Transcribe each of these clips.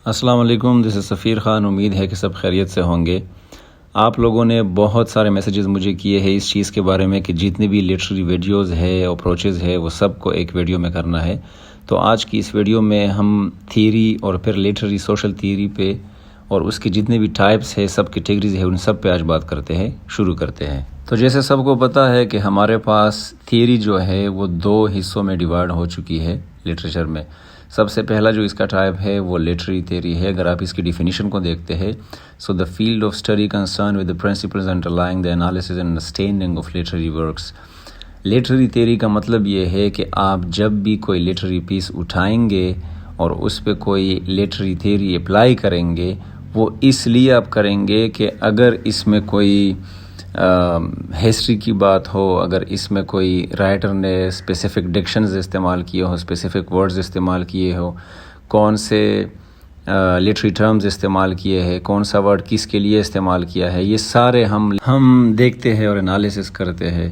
السلام علیکم، دس از سفیر خان۔ امید ہے کہ سب خیریت سے ہوں گے۔ آپ لوگوں نے بہت سارے میسیجز مجھے کیے ہیں اس چیز کے بارے میں کہ جتنی بھی لٹریری ویڈیوز ہے اپروچز ہے وہ سب کو ایک ویڈیو میں کرنا ہے۔ تو آج کی اس ویڈیو میں ہم تھیوری اور پھر لٹریری سوشل تھیوری پہ اور اس کے جتنے بھی ٹائپس ہے، سب کیٹیگریز ہے، ان سب پہ آج بات کرتے ہیں، شروع کرتے ہیں۔ تو جیسے سب کو پتہ ہے کہ ہمارے پاس تھیوری جو ہے وہ دو حصوں میں ڈیوائڈ ہو چکی ہے لٹریچر میں۔ سب سے پہلا جو اس کا ٹائپ ہے وہ لٹریری تھیوری ہے۔ اگر آپ اس کی ڈیفینیشن کو دیکھتے ہیں، so the field of study concerned with the principles underlying the analysis and understanding of literary works. Literary theory کا مطلب یہ ہے کہ آپ جب بھی کوئی لٹریری پیس اٹھائیں گے اور اس پہ کوئی لٹریری تھیوری اپلائی کریں گے، وہ اس لیے آپ کریں گے کہ اگر اس میں کوئی ہسٹری کی بات ہو، اگر اس میں کوئی رائٹر نے اسپیسیفک ڈکشنز استعمال کیے ہو، اسپیسیفک ورڈز استعمال کیے ہو، کون سے لٹری ٹرمز استعمال کیے ہیں، کون سا ورڈ کس کے لیے استعمال کیا ہے، یہ سارے ہم دیکھتے ہیں اور انالیسس کرتے ہیں،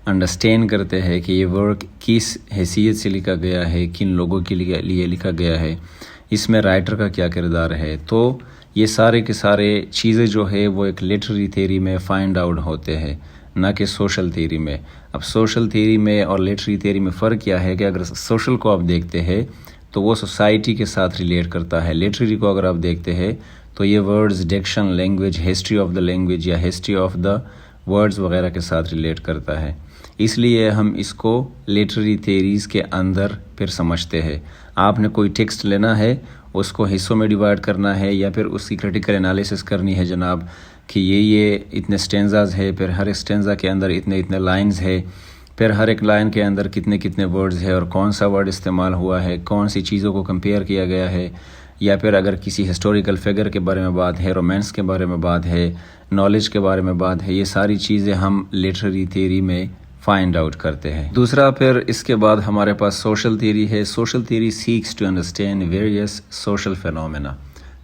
انڈرسٹینڈ کرتے ہیں کہ یہ ورک کس حیثیت سے لکھا گیا ہے، کن لوگوں کے لیے لکھا گیا ہے، اس میں رائٹر کا کیا کردار ہے۔ تو یہ سارے کے سارے چیزیں جو ہے وہ ایک لٹریری تھیوری میں فائنڈ آؤٹ ہوتے ہیں، نہ کہ سوشل تھیوری میں۔ اب سوشل تھیوری میں اور لٹریری تھیوری میں فرق کیا ہے کہ اگر سوشل کو آپ دیکھتے ہیں تو وہ سوسائٹی کے ساتھ ریلیٹ کرتا ہے۔ لٹریری کو اگر آپ دیکھتے ہیں تو یہ words, diction, language, history of the language یا ہسٹری آف دا ورڈز وغیرہ کے ساتھ ریلیٹ کرتا ہے۔ اس لیے ہم اس کو لٹریری تھیوریز کے اندر پھر سمجھتے ہیں۔ آپ نے کوئی ٹیکسٹ لینا ہے، اس کو حصوں میں ڈیوائڈ کرنا ہے یا پھر اس کی کریٹیکل انالیسس کرنی ہے جناب کہ یہ اتنے سٹینزاز ہے، پھر ہر ایک سٹینزا کے اندر اتنے لائنز ہے، پھر ہر ایک لائن کے اندر کتنے ورڈز ہے اور کون سا ورڈ استعمال ہوا ہے، کون سی چیزوں کو کمپیئر کیا گیا ہے، یا پھر اگر کسی ہسٹوریکل فگر کے بارے میں بات ہے، رومانس کے بارے میں بات ہے، نالج کے بارے میں بات ہے، یہ ساری چیزیں ہم لٹریری تھیوری میں فائنڈ آؤٹ کرتے ہیں۔ دوسرا پھر اس کے بعد ہمارے پاس سوشل تھیوری ہے۔ Social theory seeks to understand various social phenomena.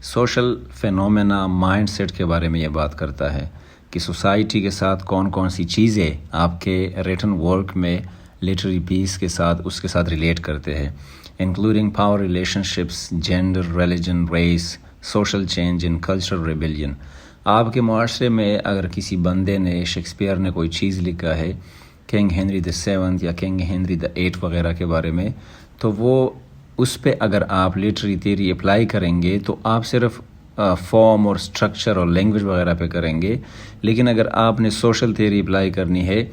Social phenomena mindset کے بارے میں یہ بات کرتا ہے کہ سوسائٹی کے ساتھ کون کون سی چیزیں آپ کے ریٹن ورک میں لٹریری پیس کے ساتھ اس کے ساتھ ریلیٹ کرتے ہیں، including power relationships, gender, religion, race, social change and cultural rebellion. آپ کے معاشرے میں اگر کسی بندے نے، شیکسپیئر نے کوئی چیز لکھا ہے، کنگ ہنری دی سیونتھ یا کنگ ہنری دی ایٹھ وغیرہ کے بارے میں، تو وہ اس پہ اگر آپ لٹریری تھیوری اپلائی کریں گے تو آپ صرف فارم اور سٹرکچر اور لینگویج وغیرہ پہ کریں گے، لیکن اگر آپ نے سوشل تھیوری اپلائی کرنی ہے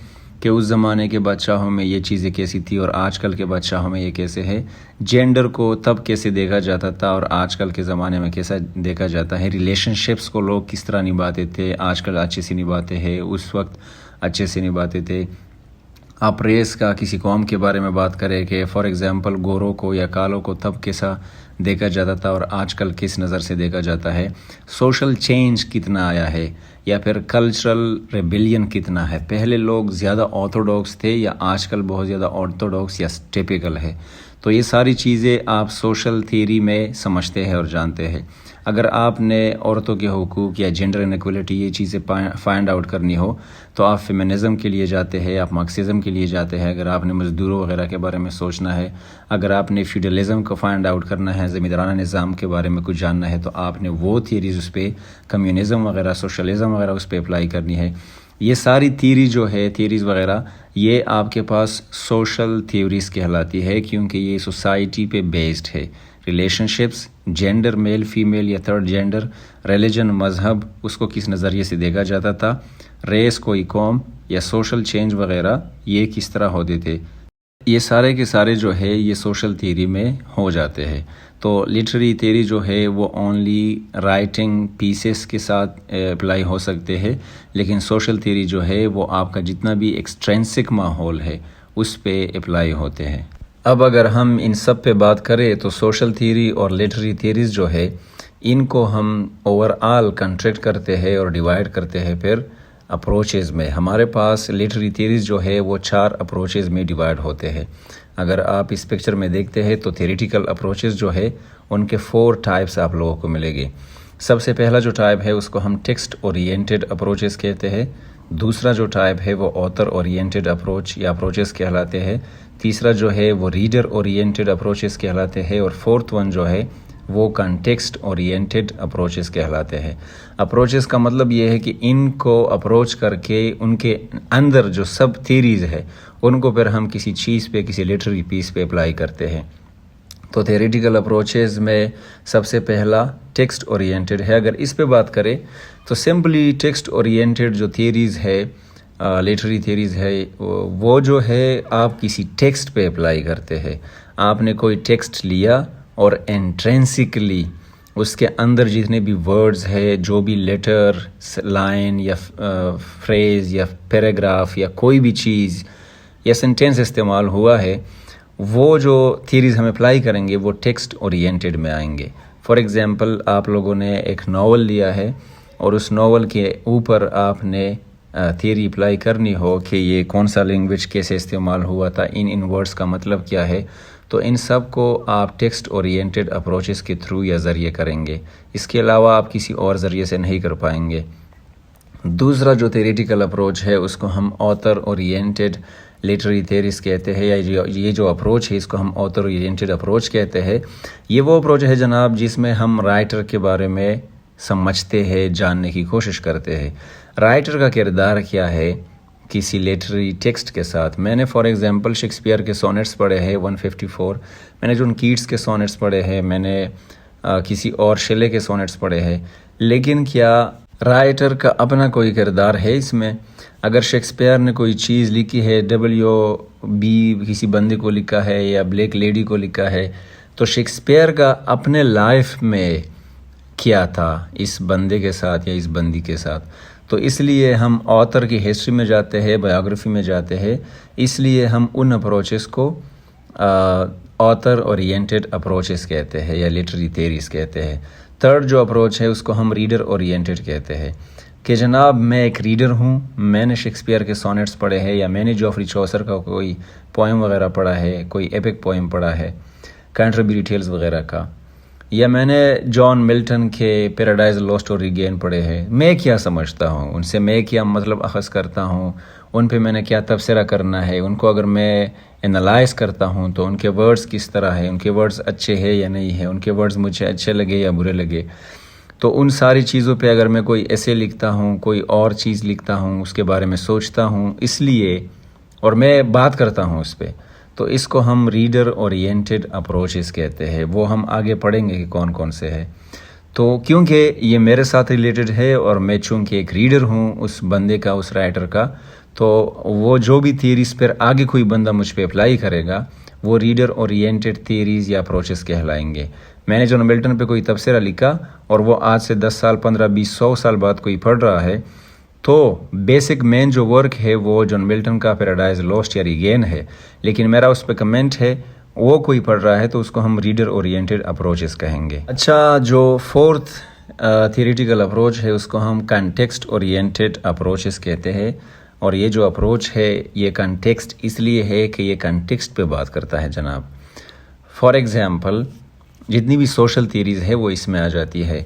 کہ اس زمانے کے بادشاہوں میں یہ چیزیں کیسی تھی اور آج کل کے بادشاہوں میں یہ کیسے ہے، جینڈر کو تب کیسے دیکھا جاتا تھا اور آج کل کے زمانے میں کیسا دیکھا جاتا ہے، ریلیشن شپس کو لوگ کس طرح نبھاتے تھے، آج کل اچھے سے نبھاتے ہیں، اس وقت اچھے سے نبھاتے تھے۔ آپ ریس کا کسی قوم کے بارے میں بات کریں کہ فار ایگزامپل گوروں کو یا کالوں کو تب کیسا دیکھا جاتا تھا اور آج کل کس نظر سے دیکھا جاتا ہے، سوشل چینج کتنا آیا ہے، یا پھر کلچرل ریبیلین کتنا ہے، پہلے لوگ زیادہ آرتھوڈاکس تھے یا آج کل بہت زیادہ آرتھوڈاکس یا ٹیپیکل ہے۔ تو یہ ساری چیزیں آپ سوشل تھیوری میں سمجھتے ہیں اور جانتے ہیں۔ اگر آپ نے عورتوں کے حقوق یا جینڈر انیکولیٹی یہ چیزیں فائنڈ آؤٹ کرنی ہو تو آپ فیمنزم کے لیے جاتے ہیں، آپ مارکسزم کے لیے جاتے ہیں۔ اگر آپ نے مزدوروں وغیرہ کے بارے میں سوچنا ہے، اگر آپ نے فیوڈلزم کو فائنڈ آؤٹ کرنا ہے، زمیندارانہ نظام کے بارے میں کچھ جاننا ہے، تو آپ نے وہ تھیوریز اس پہ، کمیونزم وغیرہ، سوشلزم وغیرہ اس پہ اپلائی کرنی ہے۔ یہ ساری تھیوری جو ہے، تھیوریز وغیرہ، یہ آپ کے پاس سوشل تھیوریز کہلاتی ہے کیونکہ یہ سوسائٹی پہ بیسڈ ہے۔ Relation ships, gender, male female یا تھرڈ جینڈر، ریلیجن، مذہب، اس کو کس نظریے سے دیکھا جاتا تھا، ریس کوئی قوم، یا سوشل چینج وغیرہ یہ کس طرح ہوتے تھے، یہ سارے کے سارے جو ہے یہ سوشل تھیوری میں ہو جاتے ہیں۔ تو لٹریری تھیوری جو ہے وہ اونلی رائٹنگ پیسز کے ساتھ اپلائی ہو سکتے ہیں، لیکن سوشل تھیوری جو ہے وہ آپ کا جتنا بھی ایکسٹرینسک ماحول ہے اس پہ اپلائی ہوتے ہیں۔ اب اگر ہم ان سب پہ بات کریں تو سوشل تھیوری اور لٹریری تھیوریز جو ہے ان کو ہم اوور آل کنٹریکٹ کرتے ہیں اور ڈیوائڈ کرتے ہیں پھر اپروچز میں۔ ہمارے پاس لٹریری تھیوریز جو ہے وہ 4 اپروچز میں ڈیوائڈ ہوتے ہیں۔ اگر آپ اس پکچر میں دیکھتے ہیں تو تھیوریٹیکل اپروچز جو ہے ان کے 4 ٹائپس آپ لوگوں کو ملے گے۔ سب سے پہلا جو ٹائپ ہے اس کو ہم ٹیکسٹ اورینٹڈ اپروچز کہتے ہیں۔ دوسرا جو ٹائپ ہے وہ آتھر اورینٹڈ اپروچ یا اپروچز کہلاتے ہیں۔ تیسرا جو ہے وہ ریڈر اورینٹڈ اپروچز کہلاتے ہیں، اور فورتھ ون جو ہے وہ کنٹیکسٹ اورینٹڈ اپروچز کہلاتے ہیں۔ اپروچز کا مطلب یہ ہے کہ ان کو اپروچ کر کے ان کے اندر جو سب تھیریز ہے ان کو پھر ہم کسی چیز پہ، کسی لٹریری پیس پہ اپلائی کرتے ہیں۔ تو تھیوریٹیکل اپروچز میں سب سے پہلا ٹیکسٹ اورینٹڈ ہے۔ اگر اس پہ بات کریں تو سمپلی ٹیکسٹ اورینٹڈ جو تھیریز ہے، لٹریری تھیریز ہے، وہ جو ہے آپ کسی ٹیکسٹ پہ اپلائی کرتے ہیں۔ آپ نے کوئی ٹیکسٹ لیا اور انٹرینسکلی اس کے اندر جتنے بھی ورڈز ہے، جو بھی لیٹر، لائن یا فریز یا پیراگراف یا کوئی بھی چیز یا سینٹینس استعمال ہوا ہے، وہ جو تھیریز ہم اپلائی کریں گے وہ ٹیکسٹ اورینٹڈ میں آئیں گے۔ فار ایگزامپل، آپ لوگوں نے ایک ناول لیا ہے اور اس ناول کے اوپر آپ نے تھیری اپلائی کرنی ہو کہ یہ کون سا لینگویج کیسے استعمال ہوا تھا، ان ورڈز کا مطلب کیا ہے، تو ان سب کو آپ ٹیکسٹ اورینٹڈ اپروچز کے تھرو یا ذریعے کریں گے۔ اس کے علاوہ آپ کسی اور ذریعے سے نہیں کر پائیں گے۔ دوسرا جو تھیوریٹیکل اپروچ ہے اس کو ہم آتھر اورینٹڈ لٹریری تھیریز کہتے ہیں، یا یہ جو اپروچ ہے اس کو ہم آتھر اورینٹڈ اپروچ کہتے ہیں۔ یہ وہ اپروچ ہے جناب جس میں ہم رائٹر کے بارے میں سمجھتے ہیں، جاننے کی کوشش کرتے ہیں۔ رائٹر کا کردار کیا ہے کسی لٹریری ٹیکسٹ کے ساتھ۔ میں نے فار ایگزامپل شیکسپیئر کے سونیٹس پڑھے ہیں 154، میں نے جون کیٹس کے سونیٹس پڑھے ہیں، میں نے کسی اور شیلے کے سونیٹس پڑھے ہیں، لیکن کیا رائٹر کا اپنا کوئی کردار ہے اس میں؟ اگر شیکسپیئر نے کوئی چیز لکھی ہے، WB کسی بندے کو لکھا ہے یا بلیک لیڈی کو لکھا ہے، تو شیکسپیئر کا اپنے لائف میں کیا تھا اس بندے کے ساتھ یا اس بندی کے ساتھ؟ تو اس لیے ہم آتھر کی ہسٹری میں جاتے ہیں، بایوگرافی میں جاتے ہیں، اس لیے ہم ان اپروچز کو آتھر اورینٹڈ اپروچز کہتے ہیں یا لٹریری تھیریز کہتے ہیں۔ تھرڈ جو اپروچ ہے اس کو ہم ریڈر اورینٹڈ کہتے ہیں کہ جناب میں ایک ریڈر ہوں، میں نے شیکسپیئر کے سونیٹس پڑھے ہیں، یا میں نے جوفری چوسر کا کوئی پوئم وغیرہ پڑھا ہے، کوئی ایپک پوئم پڑھا ہے، کینٹربری ٹیلز وغیرہ کا، یا میں نے جان ملٹن کے پیراڈائز لاسٹ اور ریگین پڑھے ہیں۔ میں کیا سمجھتا ہوں ان سے، میں کیا مطلب اخذ کرتا ہوں، ان پہ میں نے کیا تبصرہ کرنا ہے، ان کو اگر میں انالائز کرتا ہوں تو ان کے ورڈز کس طرح ہیں، ان کے ورڈز اچھے ہیں یا نہیں ہیں، ان کے ورڈز مجھے اچھے لگے یا برے لگے۔ تو ان ساری چیزوں پہ اگر میں کوئی ایسے لکھتا ہوں، کوئی اور چیز لکھتا ہوں، اس کے بارے میں سوچتا ہوں، اس لیے اور میں بات کرتا ہوں اس پہ، تو اس کو ہم ریڈر اورینٹڈ اپروچز کہتے ہیں۔ وہ ہم آگے پڑھیں گے کہ کون کون سے ہے۔ تو کیونکہ یہ میرے ساتھ ریلیٹڈ ہے اور میں چونکہ ایک ریڈر ہوں اس بندے کا، اس رائٹر کا، تو وہ جو بھی تھیریز پر آگے کوئی بندہ مجھ پہ اپلائی کرے گا وہ ریڈر اورینٹڈ تھیریز یا اپروچز کہلائیں گے۔ میں نے جان ملٹن پہ کوئی تبصرہ لکھا اور وہ آج سے 10 سال 15 20 100 سال بعد کوئی پڑھ رہا ہے، تو بیسک مین جو ورک ہے وہ جان ملٹن کا پیراڈائز لاسٹ یا ریگین ہے، لیکن میرا اس پہ کمنٹ ہے، وہ کوئی پڑھ رہا ہے تو اس کو ہم ریڈر اورینٹڈ اپروچز کہیں گے۔ اچھا، جو فورتھ تھیوریٹیکل اپروچ ہے اس کو ہم کنٹیکسٹ اورینٹڈ اپروچز کہتے ہیں، اور یہ جو اپروچ ہے یہ کنٹیکسٹ اس لیے ہے کہ یہ کنٹیکسٹ پہ بات کرتا ہے جناب۔ فار ایگزامپل، جتنی بھی سوشل تھیریز ہے وہ اس میں آ جاتی ہے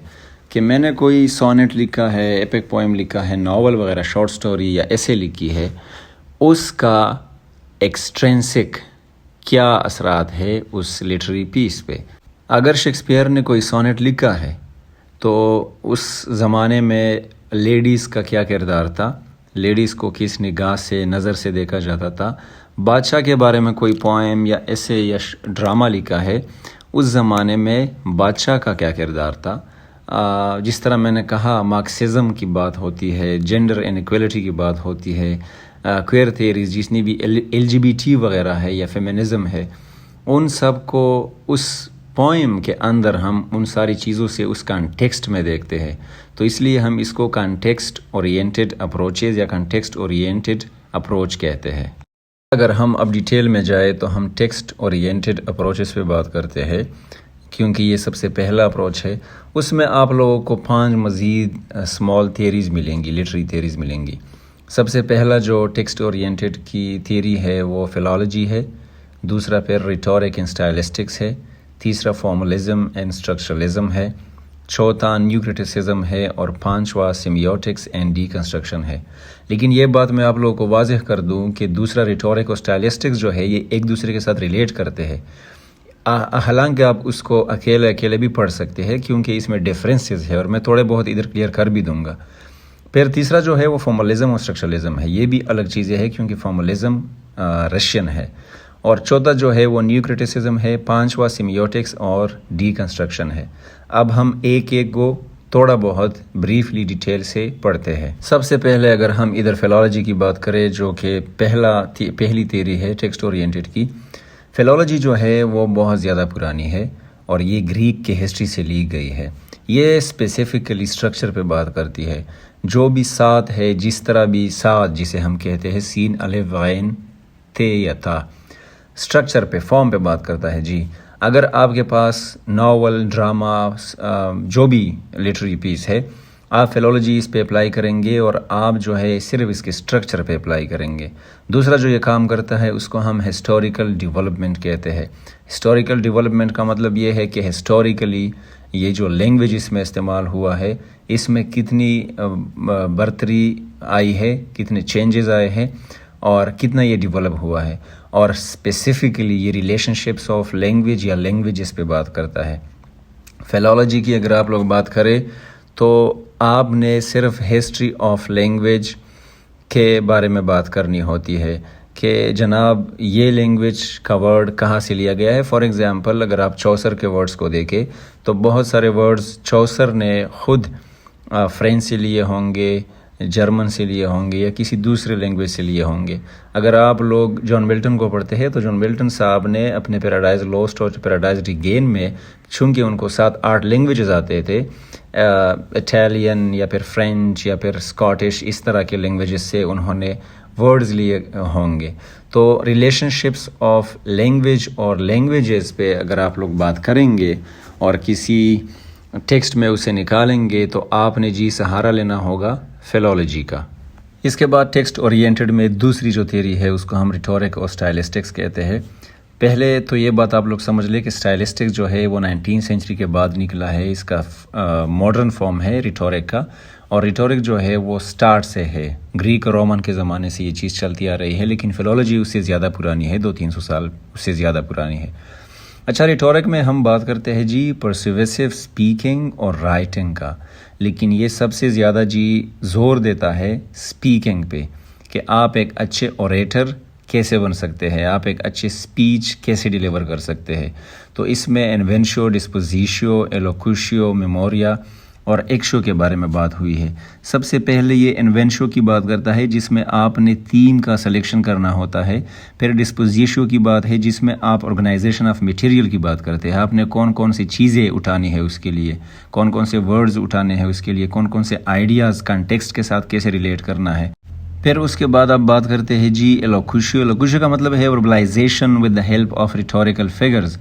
کہ میں نے کوئی سونیٹ لکھا ہے، ایپک پوئم لکھا ہے، ناول وغیرہ، شارٹ سٹوری یا ایسے لکھی ہے، اس کا ایکسٹرینسک کیا اثرات ہے اس لٹریری پیس پہ۔ اگر شیکسپیئر نے کوئی سونیٹ لکھا ہے تو اس زمانے میں لیڈیز کا کیا کردار تھا، لیڈیز کو کس نگاہ سے، نظر سے دیکھا جاتا تھا۔ بادشاہ کے بارے میں کوئی پوئم یا ایسے یا ڈرامہ لکھا ہے، اس زمانے میں بادشاہ کا کیا کردار تھا۔ جس طرح میں نے کہا مارکسزم کی بات ہوتی ہے، جینڈر انیکویلٹی کی بات ہوتی ہے، کوئر تھیریز جتنی بھی LGBT وغیرہ ہے یا فیمنزم ہے، ان سب کو اس پوئم کے اندر ہم ان ساری چیزوں سے اس کانٹیکسٹ میں دیکھتے ہیں، تو اس لیے ہم اس کو کانٹیکسٹ اورینٹڈ اپروچز یا کانٹیکسٹ اورینٹڈ اپروچ کہتے ہیں۔ اگر ہم اب ڈیٹیل میں جائے تو ہم ٹیکسٹ اورینٹڈ اپروچز پہ بات کرتے ہیں کیونکہ یہ سب سے پہلا اپروچ ہے۔ اس میں آپ لوگوں کو 5 مزید اسمال تھیریز ملیں گی، لٹری تھیریز ملیں گی۔ سب سے پہلا جو ٹیکسٹ اورینٹڈ کی تھیری ہے وہ فلالوجی ہے، دوسرا پھر ریٹورک اینڈ اسٹائلسٹکس ہے، تیسرا فارملزم اینڈ اسٹرکچرلزم ہے، چوتھا نیو کرٹیسزم ہے، اور 5واں سیمیوٹکس اینڈ ڈی کنسٹرکشن ہے۔ لیکن یہ بات میں آپ لوگوں کو واضح کر دوں کہ دوسرا ریٹورک اور اسٹائلسٹکس جو ہے یہ ایک دوسرے کے ساتھ ریلیٹ کرتے ہیں۔ حالانکہ آپ اس کو اکیلے بھی پڑھ سکتے ہیں کیونکہ اس میں ڈفرینسز ہے، اور میں تھوڑے بہت ادھر کلیئر کر بھی دوں گا۔ پھر تیسرا جو ہے وہ فارملزم اور اسٹرکچرلزم ہے، یہ بھی الگ چیزیں ہے کیونکہ فارملزم رشین ہے، اور چوتھا جو ہے وہ نیو کرٹیسزم ہے، پانچواں سیمیوٹکس اور ڈی کنسٹرکشن ہے۔ اب ہم ایک کو تھوڑا بہت بریفلی ڈیٹیل سے پڑھتے ہیں۔ سب سے پہلے اگر ہم ادھر فلالوجی کی بات کریں، جو کہ پہلی تھیوری ہے ٹیکسٹ اورینٹڈ کی، فلالوجی جو ہے وہ بہت زیادہ پرانی ہے اور یہ گریک کے ہسٹری سے لی گئی ہے۔ یہ اسپیسیفکلی اسٹرکچر پہ بات کرتی ہے، جو بھی ساتھ ہے، جس طرح بھی ساتھ جسے ہم کہتے ہیں سین الف غین تے یا تا، اسٹرکچر پہ، فارم پہ بات کرتا ہے جی۔ اگر آپ کے پاس ناول، ڈرامہ، جو بھی لٹریری پیس ہے، آپ فلالوجی اس پہ اپلائی کریں گے اور آپ جو ہے صرف اس کے اسٹرکچر پہ اپلائی کریں گے۔ دوسرا جو یہ کام کرتا ہے اس کو ہم ہسٹوریکل ڈیولپمنٹ کہتے ہیں۔ ہسٹوریکل ڈیولپمنٹ کا مطلب یہ ہے کہ ہسٹوریکلی یہ جو لینگویج اس میں استعمال ہوا ہے، اس میں کتنی برتری آئی ہے، کتنے چینجز آئے ہیں اور کتنا یہ ڈیولپ ہوا ہے، اور اسپیسیفکلی یہ ریلیشن شپس آف لینگویج یا لینگویجز پہ بات کرتا ہے۔ فلالوجی کی اگر آپ لوگ بات کریں تو آپ نے صرف ہسٹری آف لینگویج کے بارے میں بات کرنی ہوتی ہے کہ جناب یہ لینگویج کا ورڈ کہاں سے لیا گیا ہے۔ فار ایگزامپل اگر آپ چوسر کے ورڈز کو دیکھیں تو بہت سارے ورڈز چوسر نے خود فرینچ سے لیے ہوں گے، جرمن سے لیے ہوں گے، یا کسی دوسرے لینگویج سے لیے ہوں گے۔ اگر آپ لوگ جان ملٹن کو پڑھتے ہیں تو جان ملٹن صاحب نے اپنے پیراڈائز لوسٹ اور پیراڈائز ریگین میں، چونکہ ان کو 7-8 لینگویجز آتے تھے، اٹیلین یا پھر فرینچ یا پھر اسکاٹش، اس طرح کے لینگویجز سے انہوں نے ورڈز لیے ہوں گے۔ تو ریلیشن شپس آف لینگویج اور لینگویجز پہ اگر آپ لوگ بات کریں گے اور کسی ٹیکسٹ میں اسے نکالیں گے تو آپ نے جی سہارا لینا ہوگا فلالوجی کا۔ اس کے بعد ٹیکسٹ اورینٹڈ میں دوسری جو تھیوری ہے اس کو ہم ریٹورک اور اسٹائلسٹکس کہتے ہیں۔ پہلے تو یہ بات آپ لوگ سمجھ لیں کہ اسٹائلسٹکس جو ہے وہ 19 سینچری کے بعد نکلا ہے، اس کا ماڈرن فارم ہے ریٹورک کا، اور ریٹورک جو ہے وہ سٹارٹ سے ہے، گریک اور رومن کے زمانے سے یہ چیز چلتی آ رہی ہے، لیکن فلالوجی اس سے زیادہ پرانی ہے، 200-300 سال اس سے زیادہ پرانی ہے۔ اچھا، ریٹورک میں ہم بات کرتے ہیں جی پرسویسو اسپیکنگ اور رائٹنگ کا، لیکن یہ سب سے زیادہ جی زور دیتا ہے اسپیکنگ پہ، کہ آپ ایک اچھے اوریٹر کیسے بن سکتے ہیں، آپ ایک اچھے اسپیچ کیسے ڈیلیور کر سکتے ہیں۔ تو اس میں انوینشیو، ڈسپوزیشیو، ایلوکوشیو، میموریا اور ایکشو کے بارے میں بات ہوئی ہے۔ سب سے پہلے یہ انوینشیو کی بات کرتا ہے جس میں آپ نے تھیم کا سلیکشن کرنا ہوتا ہے، پھر ڈسپوزیشیو کی بات ہے جس میں آپ آرگنائزیشن آف میٹیریل کی بات کرتے ہیں، آپ نے کون کون سی چیزیں اٹھانی ہے اس کے لیے، کون کون سے ورڈز اٹھانے ہیں اس کے لیے، کون کون سے آئیڈیاز کنٹیکسٹ کے ساتھ کیسے ریلیٹ کرنا ہے۔ پھر اس کے بعد آپ بات کرتے ہیں جی ایلوکوشیو۔ ایلوکوشیو کا مطلب ہے verbalisation with the help of rhetorical figures.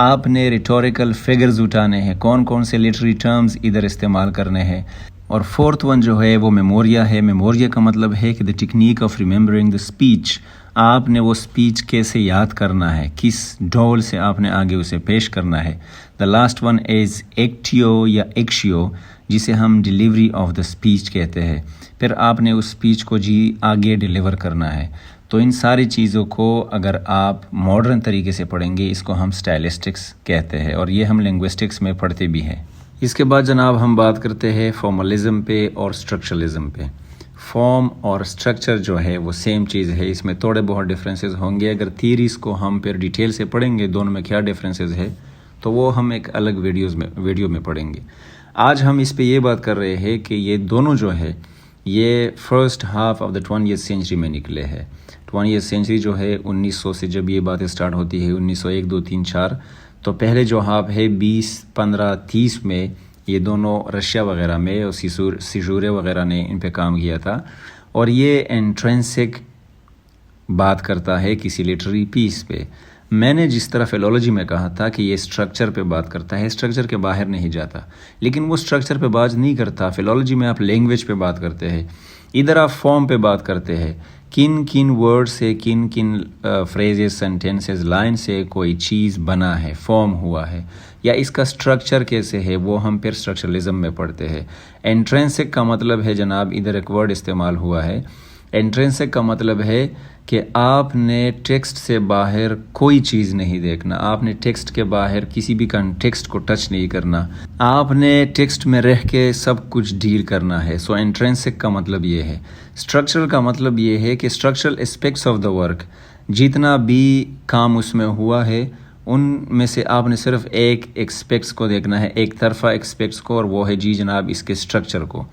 آپ نے ریٹوریکل فگرز اٹھانے ہیں، کون کون سے لٹری ٹرمز ادھر استعمال کرنے ہیں۔ اور فورتھ ون جو ہے وہ میموریا ہے۔ میموریا کا مطلب ہے کہ the technique of remembering the speech, آپ نے وہ اسپیچ کیسے یاد کرنا ہے، کس ڈول سے آپ نے آگے اسے پیش کرنا ہے۔ The last one is active یا ایکشیو، جسے ہم ڈیلیوری آف دا اسپیچ کہتے ہیں۔ پھر آپ نے اس اسپیچ کو جی آگے ڈیلیور کرنا ہے۔ تو ان ساری چیزوں کو اگر آپ ماڈرن طریقے سے پڑھیں گے اس کو ہم اسٹائلسٹکس کہتے ہیں، اور یہ ہم لنگوسٹکس میں پڑھتے بھی ہیں۔ اس کے بعد جناب ہم بات کرتے ہیں فارملزم پہ اور اسٹرکچرلزم پہ۔ فارم اور اسٹرکچر جو ہے وہ سیم چیز ہے، اس میں تھوڑے بہت ڈفرینسز ہوں گے۔ اگر تھیریز کو ہم پھر ڈیٹیل سے پڑھیں گے دونوں میں کیا ڈفرینسز ہے تو وہ ہم ایک الگ ویڈیو میں پڑھیں گے۔ آج ہم اس پہ یہ بات کر رہے ہیں کہ یہ دونوں جو ہے یہ first half of the 20th century میں نکلے ہیں۔ 20th سینچری جو ہے 1900 سے جب یہ باتیں سٹارٹ ہوتی ہے، 1901، 2، 3، 4، تو پہلے جو ہاف ہے 20، 15، 30 میں یہ دونوں رشیا وغیرہ میں اور سیزورے وغیرہ نے ان پہ کام کیا تھا، اور یہ انٹرنسک بات کرتا ہے کسی لٹری پیس پہ۔ میں نے جس طرح فلالوجی میں کہا تھا کہ یہ اسٹرکچر پہ بات کرتا ہے، اسٹرکچر کے باہر نہیں جاتا، لیکن وہ اسٹرکچر پہ بات نہیں کرتا۔ فلالوجی میں آپ لینگویج پہ بات کرتے ہیں، ادھر آپ فارم پہ بات کرتے ہیں، کن کن ورڈ سے، کن کن فریزز، سینٹینسز، لائن سے کوئی چیز بنا ہے، فارم ہوا ہے، یا اس کا اسٹرکچر کیسے ہے، وہ ہم پھر اسٹرکچرلزم میں پڑھتے ہیں۔ انٹرنسک کا مطلب ہے جناب ادھر ایک ورڈ استعمال ہوا ہے، انٹرنسک کا مطلب ہے کہ آپ نے ٹیکسٹ سے باہر کوئی چیز نہیں دیکھنا، آپ نے ٹیکسٹ کے باہر کسی بھی کنٹیکسٹ کو ٹچ نہیں کرنا، آپ نے ٹیکسٹ میں رہ کے سب کچھ ڈیل کرنا ہے۔ سو انٹرنسک کا مطلب یہ ہے۔ اسٹرکچرل کا مطلب یہ ہے کہ structural aspects of the work, جتنا بھی کام اس میں ہوا ہے ان میں سے آپ نے صرف ایک ایکسپیکٹس کو دیکھنا ہے، ایک طرفہ ایکسپیکٹس کو، اور وہ ہے جی جناب اس کے اسٹرکچر کو۔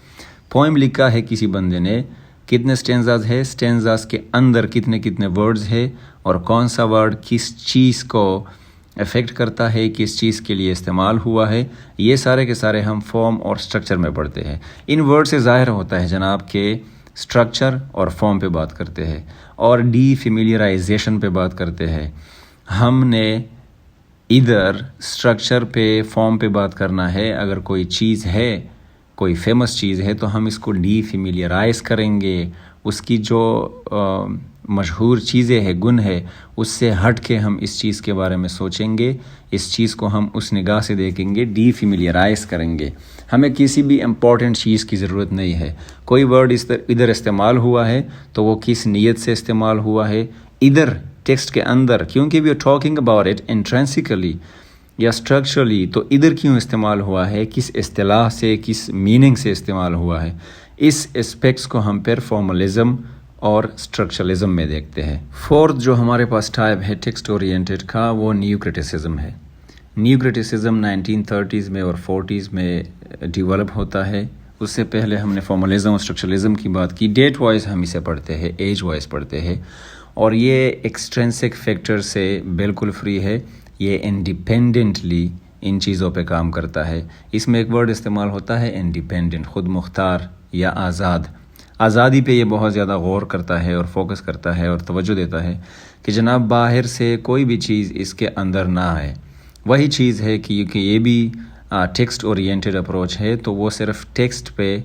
پوئم لکھا ہے کسی بندے نے، کتنے سٹینزاز ہے، سٹینزاز کے اندر کتنے ورڈز ہے، اور کون سا ورڈ کس چیز کو افیکٹ کرتا ہے، کس چیز کے لیے استعمال ہوا ہے، یہ سارے کے سارے ہم فارم اور اسٹرکچر میں پڑھتے ہیں۔ ان ورڈ سے ظاہر ہوتا ہے جناب کہ اسٹرکچر اور فارم پہ بات کرتے ہیں، اور ڈی فیملیرائزیشن پہ بات کرتے ہیں۔ ہم نے ادھر اسٹرکچر پہ فارم پہ بات کرنا ہے، اگر کوئی چیز ہے، کوئی فیمس چیز ہے تو ہم اس کو ڈی فیملیرائز کریں گے، اس کی جو مشہور چیزیں ہیں، گن ہے، اس سے ہٹ کے ہم اس چیز کے بارے میں سوچیں گے، اس چیز کو ہم اس نگاہ سے دیکھیں گے، ڈی فیملیرائز کریں گے۔ ہمیں کسی بھی امپورٹنٹ چیز کی ضرورت نہیں ہے، کوئی ورڈ ادھر استعمال ہوا ہے تو وہ کس نیت سے استعمال ہوا ہے، ادھر ٹیکسٹ کے اندر، کیونکہ we are talking about it intrinsically یا اسٹرکچرلی، تو ادھر کیوں استعمال ہوا ہے، کس اصطلاح سے، کس میننگ سے استعمال ہوا ہے، اس اسپیکٹس کو ہم پھر فارملزم اور اسٹرکچرلزم میں دیکھتے ہیں۔ فورتھ جو ہمارے پاس ٹائپ ہے ٹیکسٹ اورینٹڈ کا، وہ نیو کرٹیسزم ہے۔ نیو کرٹیسزم 1930s میں اور 40s میں ڈیولپ ہوتا ہے۔ اس سے پہلے ہم نے فارملزم اور اسٹرکچرلزم کی بات کی۔ ڈیٹ وائز ہم اسے پڑھتے ہیں، ایج وائز پڑھتے ہیں، اور یہ ایکسٹرنسک فیکٹر سے بالکل فری ہے، یہ انڈیپینڈنٹلی ان چیزوں پہ کام کرتا ہے۔ اس میں ایک ورڈ استعمال ہوتا ہے انڈیپینڈنٹ، خود مختار یا آزاد۔ آزادی پہ یہ بہت زیادہ غور کرتا ہے اور فوکس کرتا ہے اور توجہ دیتا ہے کہ جناب باہر سے کوئی بھی چیز اس کے اندر نہ آئے۔ وہی چیز ہے کہ یہ بھی ٹیکسٹ اورینٹڈ اپروچ ہے، تو وہ صرف ٹیکسٹ پہ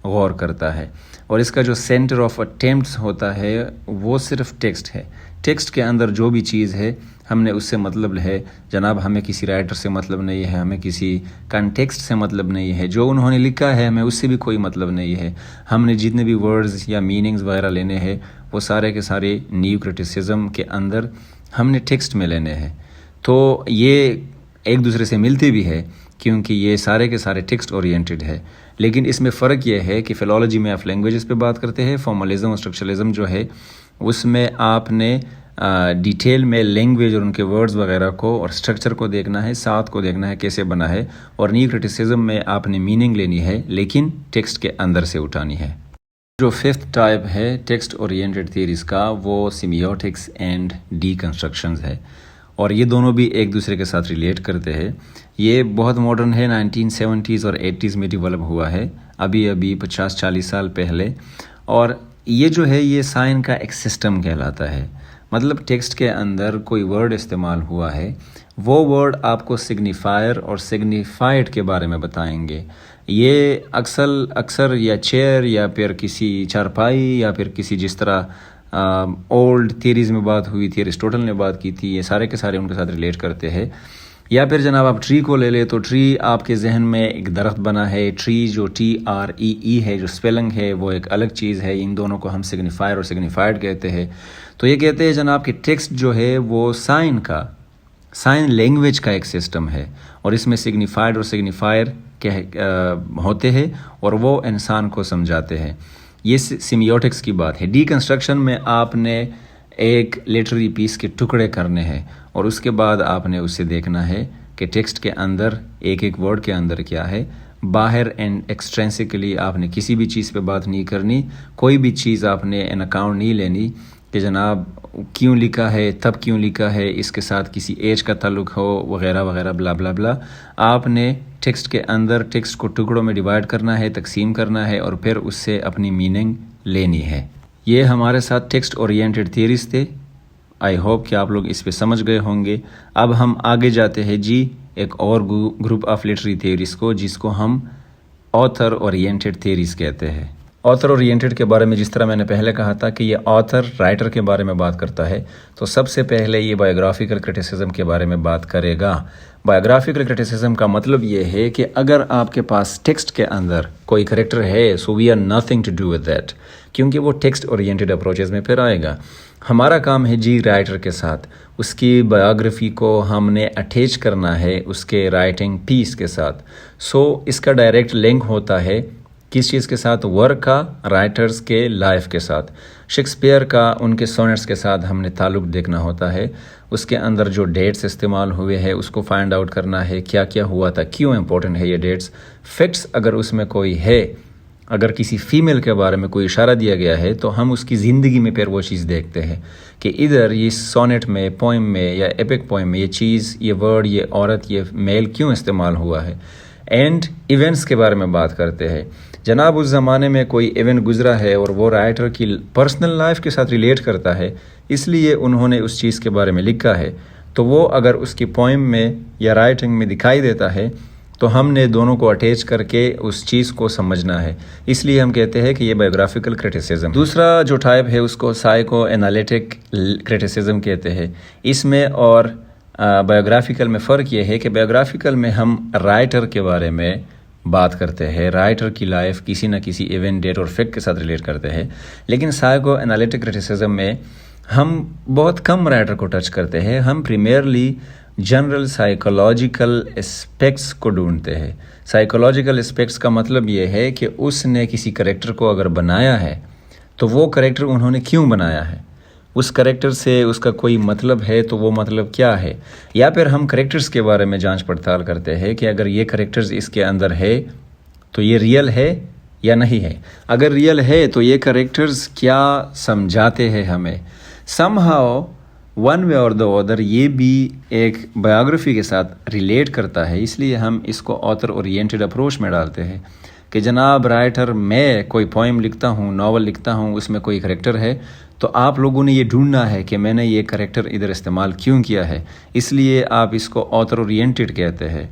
غور کرتا ہے، اور اس کا جو سینٹر آف اٹیمپٹس ہوتا ہے وہ صرف ٹیکسٹ ہے۔ ٹیکسٹ کے اندر جو بھی چیز ہے ہم نے اس سے مطلب ہے، جناب ہمیں کسی رائٹر سے مطلب نہیں ہے، ہمیں کسی کنٹیکسٹ سے مطلب نہیں ہے، جو انہوں نے لکھا ہے ہمیں اس سے بھی کوئی مطلب نہیں ہے۔ ہم نے جتنے بھی ورڈز یا میننگز وغیرہ لینے ہیں وہ سارے کے سارے نیو کرٹیسزم کے اندر ہم نے ٹیکسٹ میں لینے ہیں۔ تو یہ ایک دوسرے سے ملتے بھی ہے کیونکہ یہ سارے کے سارے ٹیکسٹ اورینٹڈ ہے، لیکن اس میں فرق یہ ہے کہ فلالوجی میں آپ لینگویجز پہ بات کرتے ہیں، فارملزم اور اسٹرکچرلزم جو ہے اس میں آپ نے ڈیٹیل میں لینگویج اور ان کے ورڈز وغیرہ کو اور اسٹرکچر کو دیکھنا ہے، ساتھ کو دیکھنا ہے کیسے بنا ہے، اور نیو کرٹیسزم میں آپ نے میننگ لینی ہے لیکن ٹیکسٹ کے اندر سے اٹھانی ہے۔ جو ففتھ ٹائپ ہے ٹیکسٹ اورینٹڈ تھیریز کا، وہ سیمیوٹکس اینڈ ڈی کنسٹرکشنز ہے، اور یہ دونوں بھی ایک دوسرے کے ساتھ ریلیٹ کرتے ہیں۔ یہ بہت ماڈرن ہے، 1970s اور 80s میں ڈیولپ ہوا ہے، ابھی 50-40 سال پہلے، اور یہ جو ہے یہ سائن کا ایک سسٹم کہلاتا ہے۔ مطلب ٹیکسٹ کے اندر کوئی ورڈ استعمال ہوا ہے، وہ ورڈ آپ کو سگنیفائر اور سگنیفائڈ کے بارے میں بتائیں گے۔ یہ اکثر یا چیئر یا پھر کسی چارپائی یا پھر کسی، جس طرح اولڈ تھیریز میں بات ہوئی تھی، ایرسٹوٹل نے بات کی تھی، یہ سارے کے سارے ان کے ساتھ ریلیٹ کرتے ہیں۔ یا پھر جناب آپ ٹری کو لے لیں تو ٹری آپ کے ذہن میں ایک درخت بنا ہے، ٹری جو TREE ہے، جو سپیلنگ ہے وہ ایک الگ چیز ہے، ان دونوں کو ہم سگنیفائر اور سگنیفائڈ کہتے ہیں۔ تو یہ کہتے ہیں جناب کہ ٹیکسٹ جو ہے وہ سائن لینگویج کا ایک سسٹم ہے، اور اس میں سگنیفائڈ اور سگنیفائر ہوتے ہیں اور وہ انسان کو سمجھاتے ہیں۔ یہ سیمیوٹکس کی بات ہے۔ ڈی کنسٹرکشن میں آپ نے ایک لٹریری پیس کے ٹکڑے کرنے ہیں، اور اس کے بعد آپ نے اسے دیکھنا ہے کہ ٹیکسٹ کے اندر ایک ورڈ کے اندر کیا ہے۔ باہر اینڈ ایکسٹرینسکلی آپ نے کسی بھی چیز پہ بات نہیں کرنی، کوئی بھی چیز آپ نے ان اکاؤنٹ نہیں لینی کہ جناب کیوں لکھا ہے، تب کیوں لکھا ہے، اس کے ساتھ کسی ایج کا تعلق ہو وغیرہ وغیرہ بلا بلا بلا۔ آپ نے ٹیکسٹ کے اندر ٹیکسٹ کو ٹکڑوں میں ڈیوائڈ کرنا ہے، تقسیم کرنا ہے، اور پھر اس سے اپنی میننگ لینی ہے۔ یہ ہمارے ساتھ ٹیکسٹ اورینٹڈ تھیریز تھے۔ آئی ہوپ کہ آپ لوگ اس پہ سمجھ گئے ہوں گے۔ اب ہم آگے جاتے ہیں جی ایک اور گروپ آف لٹری تھیریز کو، جس کو ہم آتھر اورینٹڈ تھیریز کہتے ہیں۔ آتھر اورینٹڈ کے بارے میں جس طرح میں نے پہلے کہا تھا کہ یہ آتھر رائٹر کے بارے میں بات کرتا ہے، تو سب سے پہلے یہ بایوگرافیکل کرٹیسزم کے بارے میں بات کرے گا۔ بایوگرافیکل کرٹیسزم کا مطلب یہ ہے کہ اگر آپ کے پاس ٹیکسٹ کے اندر کوئی کریکٹر ہے، so we are nothing to do with that, کیونکہ وہ ٹیکسٹ اورینٹڈ اپروچز میں پھر آئے گا۔ ہمارا کام ہے جی رائٹر کے ساتھ اس کی بایوگرافی کو ہم نے اٹیچ کرنا ہے اس کے رائٹنگ پیس کے ساتھ۔ اس کا ڈائریکٹ لنک ہوتا ہے کس چیز کے ساتھ؟ ورک کا، رائٹرز کے لائف کے ساتھ۔ شیکسپیئر کا ان کے سونٹس کے ساتھ ہم نے تعلق دیکھنا ہوتا ہے، اس کے اندر جو ڈیٹس استعمال ہوئے ہیں اس کو فائنڈ آؤٹ کرنا ہے، کیا کیا ہوا تھا، کیوں امپورٹنٹ ہے یہ ڈیٹس۔ فیکٹس اگر اس میں کوئی ہے، اگر کسی فیمیل کے بارے میں کوئی اشارہ دیا گیا ہے تو ہم اس کی زندگی میں پھر وہ چیز دیکھتے ہیں کہ ادھر یہ سونٹ میں، پوئم میں یا ایپک پوئم میں یہ چیز، یہ ورڈ، یہ عورت، یہ میل کیوں استعمال ہوا ہے۔ اینڈ ایونٹس کے بارے میں بات کرتے ہیں، جناب اس زمانے میں کوئی ایونٹ گزرا ہے اور وہ رائٹر کی پرسنل لائف کے ساتھ ریلیٹ کرتا ہے، اس لیے انہوں نے اس چیز کے بارے میں لکھا ہے، تو وہ اگر اس کی پوئم میں یا رائٹنگ میں دکھائی دیتا ہے تو ہم نے دونوں کو اٹیچ کر کے اس چیز کو سمجھنا ہے، اس لیے ہم کہتے ہیں کہ یہ بایوگرافیکل کرٹیسزم۔ دوسرا جو ٹائپ ہے اس کو سائیکو انالیٹک کرٹیسزم کہتے ہیں۔ اس میں اور بایوگرافیکل میں فرق یہ ہے کہ بایوگرافیکل میں ہم رائٹر کے بارے میں بات کرتے ہیں، رائٹر کی لائف کسی نہ کسی ایونٹ، ڈیٹ اور فیکٹ کے ساتھ ریلیٹ کرتے ہیں، لیکن سائیکو انالیٹک کرٹیسزم میں ہم بہت کم رائٹر کو ٹچ کرتے ہیں، ہم پریمیئرلی جنرل سائیکولوجیکل اسپیکٹس کو ڈھونڈتے ہیں۔ سائیکولوجیکل اسپیکٹس کا مطلب یہ ہے کہ اس نے کسی کریکٹر کو اگر بنایا ہے تو وہ کریکٹر انہوں نے کیوں بنایا ہے، اس کریکٹر سے اس کا کوئی مطلب ہے تو وہ مطلب کیا ہے، یا پھر ہم کریکٹرز کے بارے میں جانچ پڑتال کرتے ہیں کہ اگر یہ کریکٹرز اس کے اندر ہے تو یہ ریئل ہے یا نہیں ہے، اگر ریئل ہے تو یہ کریکٹرز کیا سمجھاتے ہیں ہمیں۔ سم ہاؤ ون وے اور دا ادر یہ بھی ایک بایوگرافی کے ساتھ ریلیٹ کرتا ہے، اس لیے ہم اس کو آتھر اورینٹڈ اپروچ میں ڈالتے ہیں کہ جناب رائٹر، میں کوئی پوئم لکھتا ہوں، ناول لکھتا ہوں، اس میں کوئی کریکٹر ہے تو آپ لوگوں نے یہ ڈھونڈنا ہے کہ میں نے یہ کریکٹر ادھر استعمال کیوں کیا ہے، اس لیے آپ اس کو آتھر اورینٹڈ کہتے ہیں۔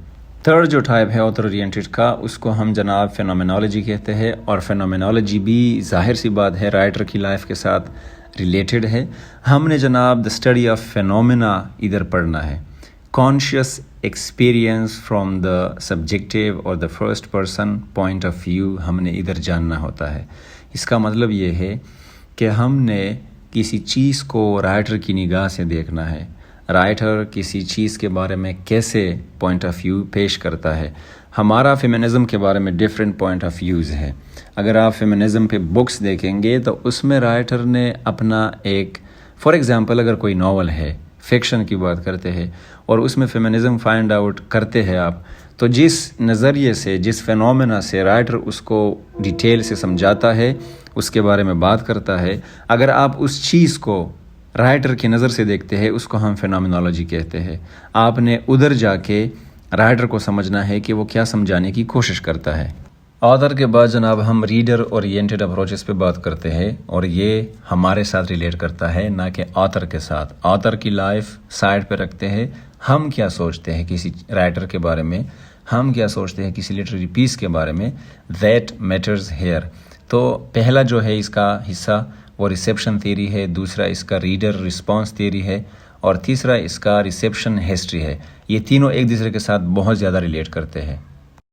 تھرڈ جو ٹائپ ہے آتھر اورینٹڈ کا، اس کو ہم جناب فینومینالوجی کہتے ہیں، اور فینومینالوجی بھی ظاہر سی بات ہے رائٹر کی لائف کے ساتھ ریلیٹڈ ہے۔ ہم نے جناب دا اسٹڈی آف فینومینا ادھر پڑھنا ہے، conscious experience from the subjective اور the first person point of view ہم نے ادھر جاننا ہوتا ہے۔ اس کا مطلب یہ ہے کہ ہم نے کسی چیز کو رائٹر کی نگاہ سے دیکھنا ہے، رائٹر کسی چیز کے بارے میں کیسے پوائنٹ آف ویو پیش کرتا ہے۔ ہمارا فیمنزم کے بارے میں ڈیفرنٹ پوائنٹ آف ویوز ہے۔ اگر آپ فیمنزم پہ بکس دیکھیں گے تو اس میں رائٹر نے اپنا ایک، فار ایگزامپل اگر کوئی ناول ہے، فکشن کی بات کرتے ہیں اور اس میں فیمنزم فائنڈ آؤٹ کرتے ہیں آپ، تو جس نظریے سے، جس فینومینا سے رائٹر اس کو ڈیٹیل سے سمجھاتا ہے، اس کے بارے میں بات کرتا ہے، اگر آپ اس چیز کو رائٹر کی نظر سے دیکھتے ہیں اس کو ہم فینومینالوجی کہتے ہیں۔ آپ نے ادھر جا کے رائٹر کو سمجھنا ہے کہ وہ کیا سمجھانے کی کوشش کرتا ہے۔ آتھر کے بعد جناب ہم ریڈر اورینٹڈ اپروچز پہ بات کرتے ہیں، اور یہ ہمارے ساتھ ریلیٹ کرتا ہے نہ کہ آتھر کے ساتھ۔ آتھر کی لائف سائڈ پہ رکھتے ہیں، ہم کیا سوچتے ہیں کسی رائٹر کے بارے میں، ہم کیا سوچتے ہیں کسی لٹریری پیس کے بارے میں، دیٹ میٹرز ہیئر۔ تو پہلا جو ہے اس کا حصہ وہ ریسیپشن تھیوری ہے، دوسرا اس کا ریڈر رسپانس تھیوری ہے، اور تیسرا اس کا ریسیپشن ہسٹری ہے۔ یہ تینوں ایک دوسرے کے ساتھ بہت زیادہ ریلیٹ کرتے ہیں۔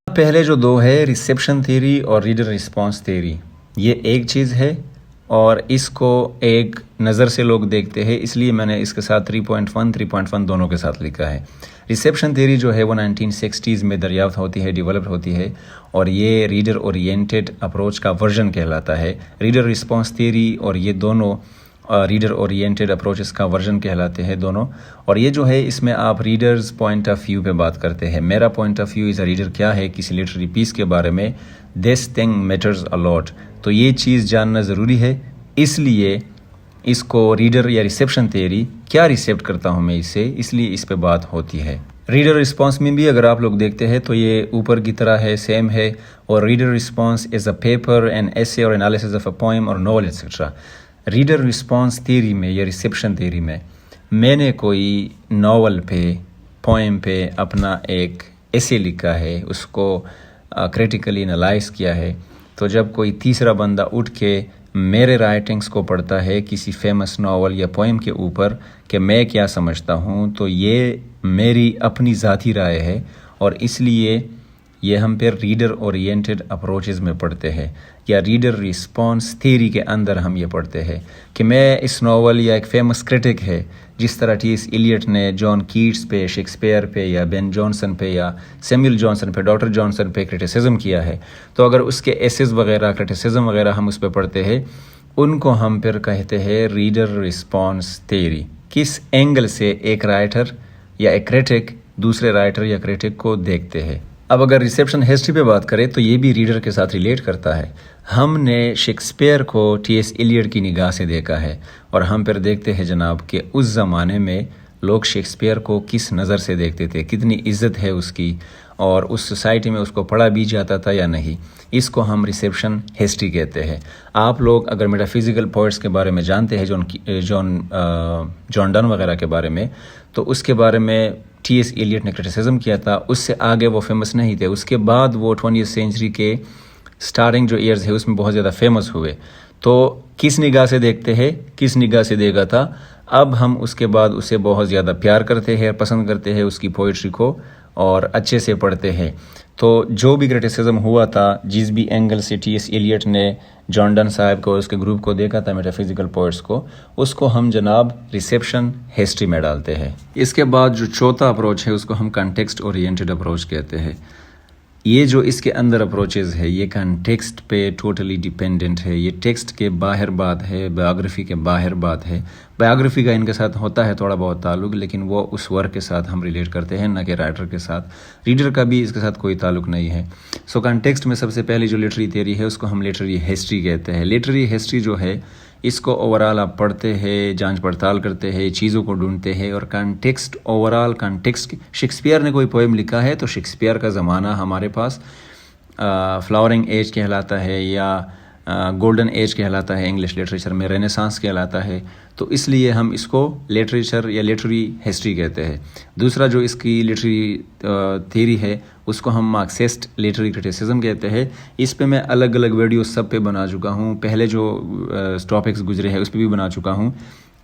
پہلے جو دو ہے ریسیپشن تھیوری اور ریڈر رسپانس تھیوری، یہ ایک چیز ہے اور اس کو ایک نظر سے لوگ دیکھتے ہیں، اس لیے میں نے اس کے ساتھ 3.1 دونوں کے ساتھ لکھا ہے۔ ریسیپشن تھیوری جو ہے وہ 1960s میں دریافت ہوتی ہے، ڈیولپڈ ہوتی ہے، اور یہ ریڈر اورینٹڈ اپروچ کا ورژن کہلاتا ہے۔ ریڈر رسپانس تھیوری اور یہ دونوں ریڈر اورینٹڈ اپروچز کا ورژن کہلاتے ہیں دونوں، اور یہ جو ہے اس میں آپ ریڈرز پوائنٹ آف ویو پہ بات کرتے ہیں۔ میرا point of view as a reader کیا ہے کسی لٹریری پیس کے بارے میں، دس تھنگ میٹرز اے لاٹ، تو یہ چیز جاننا ضروری ہے، اس لیے اس کو ریڈر یا ریسیپشن تھیوری کیا ریسیپٹ کرتا ہوں میں اس سے، اس لیے اس پہ بات ہوتی ہے۔ ریڈر رسپانس میں بھی اگر آپ لوگ دیکھتے ہیں تو یہ اوپر کی طرح ہے، سیم ہے، اور reader response is a paper and ایسے اور انالیسس آف اے پوئم اور novel etcetera. Reader response theory میں یا ریسیپشن تھیوری میں میں نے کوئی ناول پہ، پوئم پہ اپنا ایک ایسے لکھا ہے، اس کو کریٹیکلی انالائز کیا ہے، تو جب کوئی تیسرا بندہ اٹھ کے میرے رائٹنگز کو پڑھتا ہے کسی فیمس ناول یا پوئم کے اوپر کہ میں کیا سمجھتا ہوں، تو یہ میری اپنی ذاتی رائے ہے، اور اس لیے یہ ہم پھر ریڈر اورینٹڈ اپروچز میں پڑھتے ہیں یا ریڈر رسپانس تھیوری کے اندر ہم یہ پڑھتے ہیں کہ میں اس ناول یا ایک فیمس کرٹک ہے جس طرح ٹی ایس ایلیٹ نے جان کیٹس پہ، شیکسپیئر پہ یا بین جانسن پہ یا سیموئل جانسن پہ، ڈاکٹر جانسن پہ کرٹیسزم کیا ہے، تو اگر اس کے ایسز وغیرہ کرٹیسزم وغیرہ ہم اس پہ پڑھتے ہیں، ان کو ہم پھر کہتے ہیں ریڈر رسپانس تھیوری۔ کس اینگل سے ایک رائٹر یا ایک کرٹک دوسرے رائٹر یا کرٹک کو دیکھتے ہیں۔ اب اگر ریسیپشن ہسٹری پہ بات کریں تو یہ بھی ریڈر کے ساتھ ریلیٹ کرتا ہے۔ ہم نے شیکسپیئر کو ٹی ایس ایلیٹ کی نگاہ سے دیکھا ہے اور ہم پھر دیکھتے ہیں جناب کہ اس زمانے میں لوگ شیکسپیئر کو کس نظر سے دیکھتے تھے، کتنی عزت ہے اس کی، اور اس سوسائٹی میں اس کو پڑھا بھی جاتا تھا یا نہیں۔ اس کو ہم ریسیپشن ہسٹری کہتے ہیں۔ آپ لوگ اگر میٹا فزیکل پوئٹس کے بارے میں جانتے ہیں، جان ڈن وغیرہ کے بارے میں، تو اس کے بارے میں ٹی ایس ایلیٹ نے کرٹیسزم کیا تھا، اس سے آگے وہ فیمس نہیں تھے۔ اس کے بعد وہ 20th سینچری کے سٹارٹنگ جو ایئرز ہے اس میں بہت زیادہ فیمس ہوئے۔ تو کس نگاہ سے دیکھتے ہیں، کس نگاہ سے دیکھا تھا، اب ہم اس کے بعد اسے بہت زیادہ پیار کرتے ہیں، پسند کرتے ہیں اس کی پوئٹری کو اور اچھے سے پڑھتے ہیں۔ تو جو بھی کرٹیسزم ہوا تھا، جس بھی اینگل سے ٹی ایس ایلیٹ نے جان ڈن صاحب کو، اس کے گروپ کو دیکھا تھا میٹا فزیکل پوئٹس کو، اس کو ہم جناب ریسیپشن ہسٹری میں ڈالتے ہیں۔ اس کے بعد جو چوتھا اپروچ ہے اس کو ہم کنٹیکسٹ اورینٹڈ اپروچ کہتے ہیں۔ یہ جو اس کے اندر اپروچز ہے یہ کنٹیکسٹ پہ ٹوٹلی ڈیپینڈنٹ ہے، یہ ٹیکسٹ کے باہر بات ہے، بایوگرافی کے باہر بات ہے۔ بایوگرافی کا ان کے ساتھ ہوتا ہے تھوڑا بہت تعلق، لیکن وہ اس ورک کے ساتھ ہم ریلیٹ کرتے ہیں، نہ کہ رائٹر کے ساتھ۔ ریڈر کا بھی اس کے ساتھ کوئی تعلق نہیں ہے۔ سو کنٹیکسٹ میں سب سے پہلی جو لٹری تھیوری ہے اس کو ہم لٹری ہسٹری کہتے ہیں۔ لٹری ہسٹری جو ہے اس کو اوورال آپ پڑھتے ہیں، جانچ پڑتال کرتے ہیں، چیزوں کو ڈھونڈتے ہیں، اور کنٹیکسٹ اوورال کنٹیکسٹ، شیکسپیئر نے کوئی پوئم لکھا ہے تو شیکسپیئر کا زمانہ ہمارے پاس فلاورنگ ایج کہلاتا ہے یا گولڈن ایج کہلاتا ہے، انگلش لٹریچر میں رینیسانس کہلاتا ہے، تو اس لیے ہم اس کو لٹریچر یا لٹری ہسٹری کہتے ہیں۔ دوسرا جو اس کی لٹری تھیوری ہے اس کو ہم مارکسسٹ لٹری کرٹیسزم کہتے ہیں۔ اس پہ میں الگ الگ ویڈیو سب پہ بنا چکا ہوں، پہلے جو ٹاپکس گزرے ہیں اس پہ بھی بنا چکا ہوں۔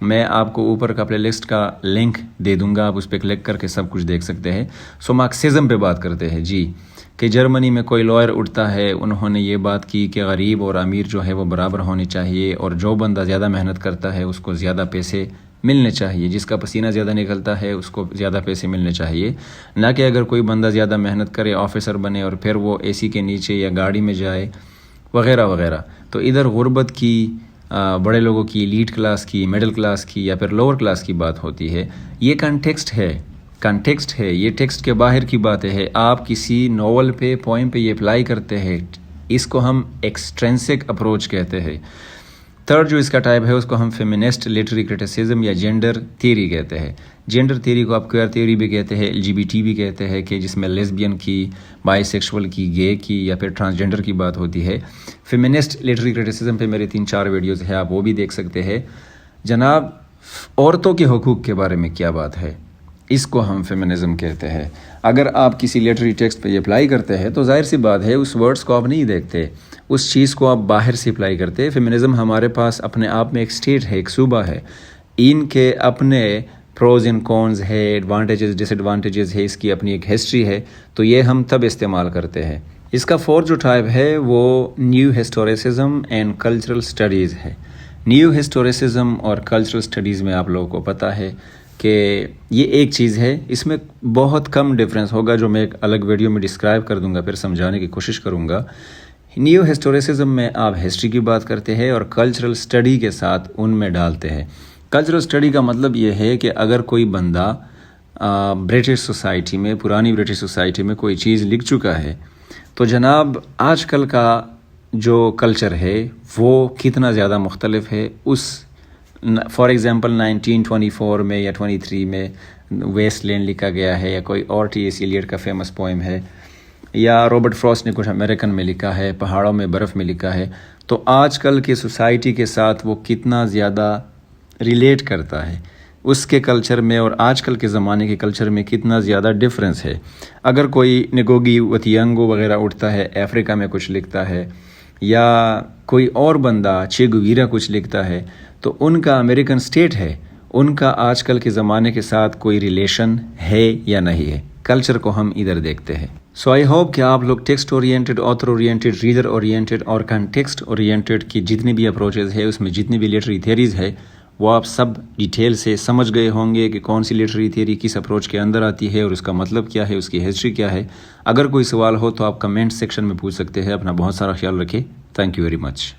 میں آپ کو اوپر کا پلے لسٹ کا لنک دے دوں گا، آپ اس پہ کلک کر کے سب کچھ دیکھ سکتے ہیں۔ سو مارکسزم پہ بات کرتے ہیں جی، کہ جرمنی میں کوئی لائر اٹھتا ہے، انہوں نے یہ بات کی کہ غریب اور امیر جو ہے وہ برابر ہونی چاہیے، اور جو بندہ زیادہ محنت کرتا ہے اس کو زیادہ پیسے ملنے چاہیے، جس کا پسینہ زیادہ نکلتا ہے اس کو زیادہ پیسے ملنے چاہیے، نہ کہ اگر کوئی بندہ زیادہ محنت کرے، آفیسر بنے اور پھر وہ اے سی کے نیچے یا گاڑی میں جائے وغیرہ وغیرہ۔ تو ادھر غربت کی، بڑے لوگوں کی، ایلیٹ کلاس کی، مڈل کلاس کی یا پھر لوور کلاس کی بات ہوتی ہے۔ یہ کنٹیکسٹ ہے، یہ ٹیکسٹ کے باہر کی باتیں ہے۔ آپ کسی ناول پہ، پوئم پہ یہ اپلائی کرتے ہیں، اس کو ہم ایکسٹرینسک اپروچ کہتے ہیں۔ تھرڈ جو اس کا ٹائپ ہے اس کو ہم فیمینسٹ لٹری کرٹیسزم یا جینڈر تھیوری کہتے ہیں۔ جینڈر تھیوری کو آپ کوئر تھیوری بھی کہتے ہیں، LGBT بھی کہتے ہیں، کہ جس میں لیسبین کی، بائی سیکشول کی، گے کی یا پھر ٹرانسجینڈر کی بات ہوتی ہے۔ فیمینسٹ لٹری کرٹیسزم پہ میرے 3-4 ویڈیوز ہیں، آپ وہ بھی دیکھ سکتے ہیں۔ جناب عورتوں کے حقوق کے بارے میں کیا بات ہے، اس کو ہم فیمنزم کہتے ہیں۔ اگر آپ کسی لٹری ٹیکسٹ پہ یہ اپلائی کرتے ہیں تو ظاہر سی بات ہے اس ورڈز کو آپ نہیں دیکھتے، اس چیز کو آپ باہر سے اپلائی کرتے۔ فیمنزم ہمارے پاس اپنے آپ میں ایک اسٹیٹ ہے، ایک صوبہ ہے، ان کے اپنے پروز اینڈ کونز ہے، ایڈوانٹیجز ڈس ایڈوانٹیجز ہے، اس کی اپنی ایک ہسٹری ہے، تو یہ ہم تب استعمال کرتے ہیں۔ اس کا فورتھ جو ٹائپ ہے وہ نیو ہسٹوریسزم اینڈ کلچرل اسٹڈیز ہے۔ نیو ہسٹوریسزم اور کلچرل اسٹڈیز میں آپ لوگوں کو پتہ ہے کہ یہ ایک چیز ہے، اس میں بہت کم ڈفرینس ہوگا جو میں ایک الگ ویڈیو میں ڈسکرائب کر دوں گا، پھر سمجھانے کی کوشش کروں گا۔ نیو ہسٹوریسزم میں آپ ہسٹری کی بات کرتے ہیں اور کلچرل اسٹڈی کے ساتھ ان میں ڈالتے ہیں۔ کلچرل اسٹڈی کا مطلب یہ ہے کہ اگر کوئی بندہ برٹش سوسائٹی میں، پرانی برٹش سوسائٹی میں کوئی چیز لکھ چکا ہے، تو جناب آج کل کا جو کلچر ہے وہ کتنا زیادہ مختلف ہے اس، فار ایگزامپل 1924 میں یا 23 میں ویسٹ لینڈ لکھا گیا ہے، یا کوئی اور ٹی ایس ایلیٹ کا فیمس پوئم ہے، یا رابرٹ فراسٹ نے کچھ امریکن میں لکھا ہے، پہاڑوں میں برف میں لکھا ہے، تو آج کل کے سوسائٹی کے ساتھ وہ کتنا زیادہ ریلیٹ کرتا ہے، اس کے کلچر میں اور آج کل کے زمانے کے کلچر میں کتنا زیادہ ڈفرینس ہے۔ اگر کوئی نگوگی وتینگو وغیرہ اٹھتا ہے، افریقہ میں کچھ لکھتا ہے، یا کوئی اور بندہ چے گویرا کچھ لکھتا ہے، تو ان کا امریکن اسٹیٹ ہے، ان کا آج کل کے زمانے کے ساتھ کوئی ریلیشن ہے یا نہیں ہے۔ کلچر کو ہم ادھر دیکھتے ہیں. سو آئی ہوپ کہ آپ لوگ text oriented, author oriented, reader oriented اور کنٹیکسٹ اورینٹیڈ کی جتنی بھی اپروچز ہے، اس میں جتنی بھی لٹری تھیریز ہے، وہ آپ سب ڈیٹیل سے سمجھ گئے ہوں گے کہ کون سی لٹری تھیری کس اپروچ کے اندر آتی ہے اور اس کا مطلب کیا ہے، اس کی ہسٹری کیا ہے. اگر کوئی سوال ہو تو آپ کمنٹ سیکشن میں پوچھ سکتے ہیں. اپنا بہت سارا خیال رکھیں. Thank you very much.